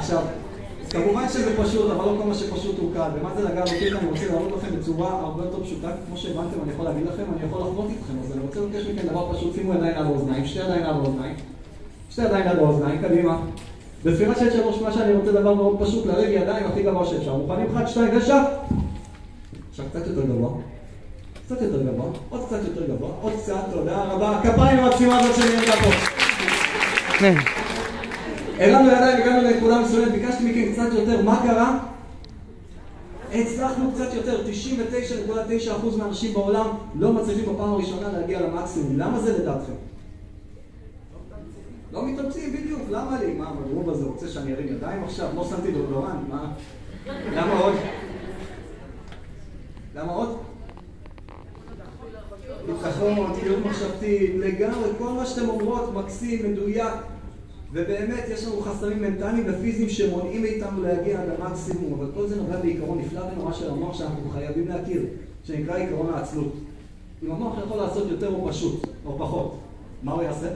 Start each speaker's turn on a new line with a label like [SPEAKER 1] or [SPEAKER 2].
[SPEAKER 1] עכשיו, כמובן שזה פשוט, אבל לא כל מה שפשוט הוא קל. ומה זה לגעת אותי? אני רוצה להראות לכם בצורה הרבה יותר פשוטה. כמו שהבנתם, אני יכול להגיד לכם, אני יכול לחוות איתכם. אז אני רוצה לבקש מכם דבר פשוט, שימו ידיים על האוזניים, שתי ידיים על האוזניים. שתי ידיים על האוזניים, קדימה. בספירה של 3, מה שאני רוצה דבר מאוד פשוט, להרים ידיים הכי גבוה שאפשר. מוכנים? 1, 2, ושם. עכשיו קצת יותר גבוה. קצת יותר גבוה. עוד קצת יותר גבוה. עוד קצת, תודה רבה. כפיים המקסימה הזאת שאני נראה פה. הרמנו ידיים, הגענו לנקודה מסוימת, ביקשתי מכם קצת יותר, מה קרה? הצלחנו קצת יותר, 99.9% מהאנשים בעולם לא מצליחים בפעם הראשונה להגיע למקסימום. למה זה לדעתכם? לא מתאמצים, בדיוק, למה לי? מה, המדרוב הזה רוצה שאני ארים ידיים עכשיו? לא שמתי דורדורן, מה? למה עוד? למה עוד? ביטחון, תקיעות מחשבתית, לגמרי, כל מה שאתם אומרות, מקסים, מדויק. ובאמת יש לנו חסמים מנטליים ופיזיים שמונעים מאיתנו להגיע עד המקסימום, אבל כל זה נובע בעיקרון נפלא ונורא של המוח שאנחנו חייבים להכיר, שנקרא עיקרון העצלות. אם המוח יכול לעשות יותר או פשוט, או פחות, מה הוא יעשה?